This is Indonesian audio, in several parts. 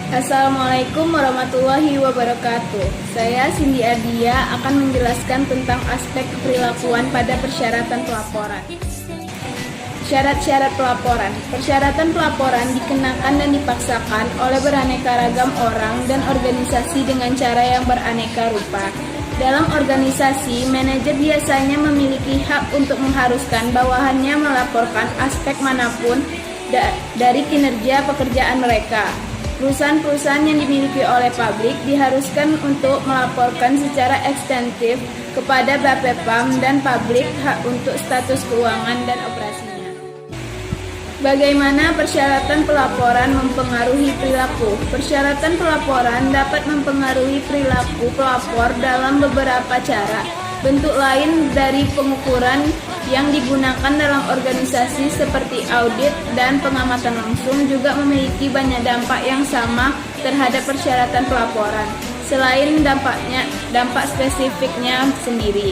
Assalamualaikum warahmatullahi wabarakatuh. Saya Cindy Ardia akan menjelaskan tentang aspek perilakuan pada persyaratan pelaporan. Syarat-syarat pelaporan. Persyaratan pelaporan dikenakan dan dipaksakan oleh beraneka ragam orang dan organisasi dengan cara yang beraneka rupa. Dalam organisasi, manajer biasanya memiliki hak untuk mengharuskan bawahannya melaporkan aspek manapun dari kinerja pekerjaan mereka. Perusahaan-perusahaan yang dimiliki oleh publik diharuskan untuk melaporkan secara ekstensif kepada Bapepam dan publik hak untuk status keuangan dan operasinya. Bagaimana persyaratan pelaporan mempengaruhi perilaku? Persyaratan pelaporan dapat mempengaruhi perilaku pelapor dalam beberapa cara. Bentuk lain dari pengukuran yang digunakan dalam organisasi seperti audit dan pengamatan langsung juga memiliki banyak dampak yang sama terhadap persyaratan pelaporan, selain dampak spesifiknya sendiri.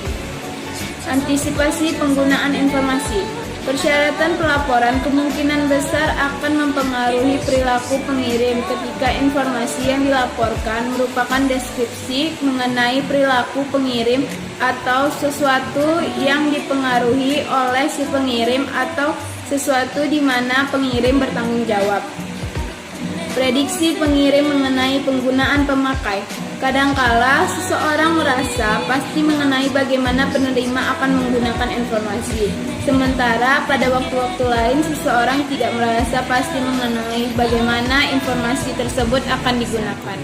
Antisipasi penggunaan informasi. Persyaratan pelaporan kemungkinan besar akan mempengaruhi perilaku pengirim ketika informasi yang dilaporkan merupakan deskripsi mengenai perilaku pengirim atau sesuatu yang dipengaruhi oleh si pengirim atau sesuatu di mana pengirim bertanggung jawab. Prediksi pengirim mengenai penggunaan pemakai. Kadangkala seseorang merasa pasti mengenai bagaimana penerima akan menggunakan informasi, sementara pada waktu-waktu lain seseorang tidak merasa pasti mengenai bagaimana informasi tersebut akan digunakan.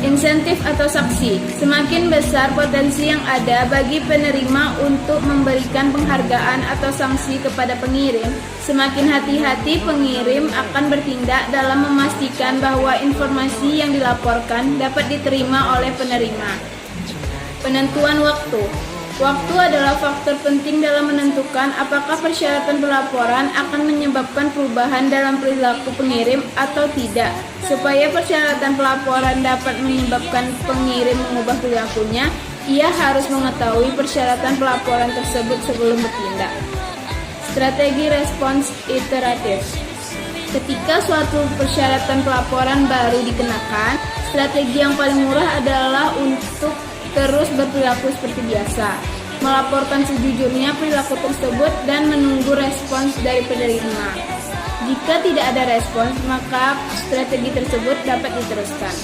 Insentif atau sanksi. Semakin besar potensi yang ada bagi penerima untuk memberikan penghargaan atau sanksi kepada pengirim, semakin hati-hati pengirim akan bertindak dalam memastikan bahwa informasi yang dilaporkan dapat diterima oleh penerima. Penentuan waktu. Waktu adalah faktor penting dalam menentukan apakah persyaratan pelaporan akan menyebabkan perubahan dalam perilaku pengirim atau tidak. Supaya persyaratan pelaporan dapat menyebabkan pengirim mengubah perilakunya, ia harus mengetahui persyaratan pelaporan tersebut sebelum bertindak. Strategi respons iteratif. Ketika suatu persyaratan pelaporan baru dikenakan, strategi yang paling murah adalah untuk terus berperilaku seperti biasa, melaporkan sejujurnya perilaku tersebut dan menunggu respons dari penerima. Jika tidak ada respons, maka strategi tersebut dapat diteruskan.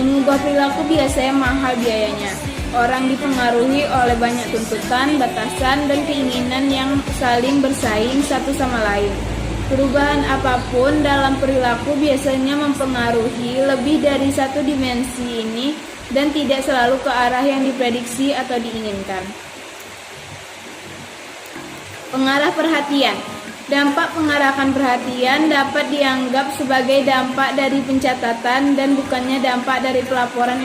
Mengubah perilaku biasanya mahal biayanya. Orang dipengaruhi oleh banyak tuntutan, batasan, dan keinginan yang saling bersaing satu sama lain. Perubahan apapun dalam perilaku biasanya mempengaruhi lebih dari satu dimensi ini dan tidak selalu ke arah yang diprediksi atau diinginkan. Pengarah perhatian. Dampak pengarahkan perhatian dapat dianggap sebagai dampak dari pencatatan dan bukannya dampak dari pelaporan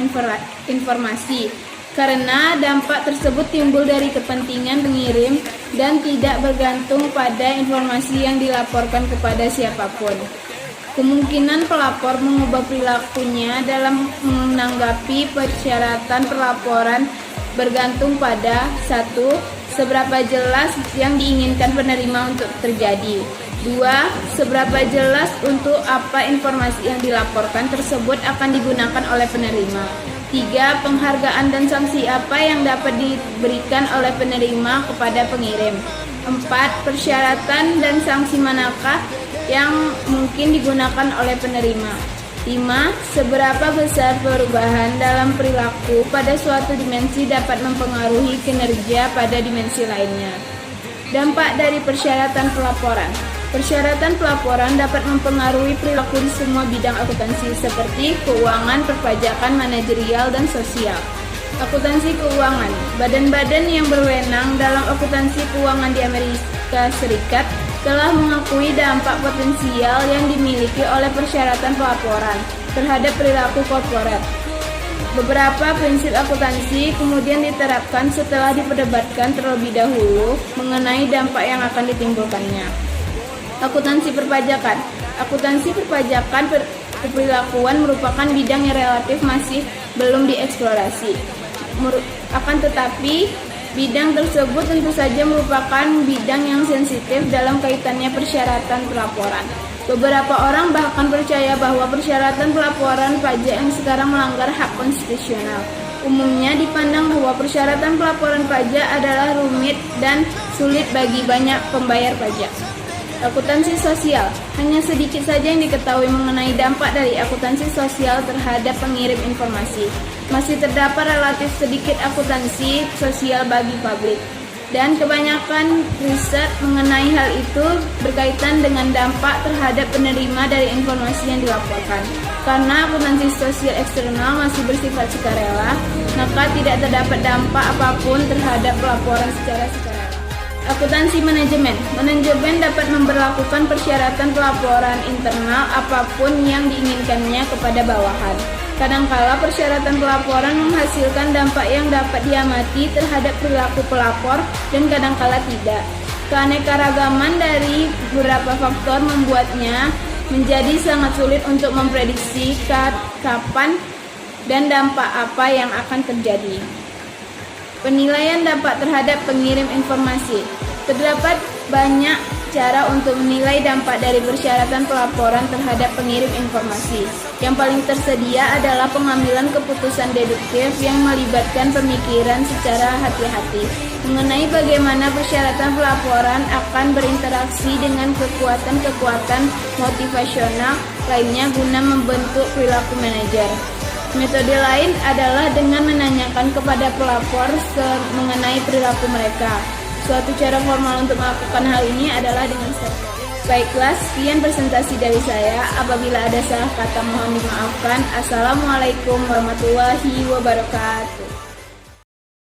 informasi, karena dampak tersebut timbul dari kepentingan pengirim dan tidak bergantung pada informasi yang dilaporkan kepada siapapun. Kemungkinan pelapor mengubah perilakunya dalam menanggapi persyaratan pelaporan bergantung pada 1. Seberapa jelas yang diinginkan penerima untuk terjadi. 2. Seberapa jelas untuk apa informasi yang dilaporkan tersebut akan digunakan oleh penerima. 3. Penghargaan dan sanksi apa yang dapat diberikan oleh penerima kepada pengirim. 4. Persyaratan dan sanksi manakah yang mungkin digunakan oleh penerima. 5. Seberapa besar perubahan dalam perilaku pada suatu dimensi dapat mempengaruhi kinerja pada dimensi lainnya. Dampak dari persyaratan pelaporan. Persyaratan pelaporan dapat mempengaruhi perilaku di semua bidang akuntansi seperti keuangan, perpajakan, manajerial, dan sosial. Akuntansi keuangan. Badan-badan yang berwenang dalam akuntansi keuangan di Amerika Serikat telah mengakui dampak potensial yang dimiliki oleh persyaratan pelaporan terhadap perilaku korporat. Beberapa prinsip akuntansi kemudian diterapkan setelah diperdebatkan terlebih dahulu mengenai dampak yang akan ditimbulkannya. Akuntansi perpajakan. Akuntansi perpajakan perilakuan merupakan bidang yang relatif masih belum dieksplorasi. Akan tetapi, bidang tersebut tentu saja merupakan bidang yang sensitif dalam kaitannya persyaratan pelaporan. Beberapa orang bahkan percaya bahwa persyaratan pelaporan pajak yang sekarang melanggar hak konstitusional. Umumnya dipandang bahwa persyaratan pelaporan pajak adalah rumit dan sulit bagi banyak pembayar pajak. Akuntansi sosial. Hanya sedikit saja yang diketahui mengenai dampak dari akuntansi sosial terhadap pengirim informasi. Masih terdapat relatif sedikit akuntansi sosial bagi publik. Dan kebanyakan riset mengenai hal itu berkaitan dengan dampak terhadap penerima dari informasi yang dilaporkan. Karena akuntansi sosial eksternal masih bersifat sukarela, maka tidak terdapat dampak apapun terhadap pelaporan secara sukarela. Akuntansi manajemen. Manajemen dapat memberlakukan persyaratan pelaporan internal apapun yang diinginkannya kepada bawahan. Kadangkala persyaratan pelaporan menghasilkan dampak yang dapat diamati terhadap perilaku pelapor dan kadangkala tidak. Keanekaragaman dari beberapa faktor membuatnya menjadi sangat sulit untuk memprediksi kapan dan dampak apa yang akan terjadi. Penilaian dampak terhadap pengirim informasi. Terdapat banyak cara untuk menilai dampak dari persyaratan pelaporan terhadap pengirim informasi. Yang paling tersedia adalah pengambilan keputusan deduktif yang melibatkan pemikiran secara hati-hati mengenai bagaimana persyaratan pelaporan akan berinteraksi dengan kekuatan-kekuatan motivasional lainnya guna membentuk perilaku manajer. Metode lain adalah dengan menanyakan kepada pelapor mengenai perilaku mereka. Suatu cara formal untuk melakukan hal ini adalah dengan survei. Baiklah, sekian presentasi dari saya. Apabila ada salah kata mohon dimaafkan. Assalamualaikum warahmatullahi wabarakatuh.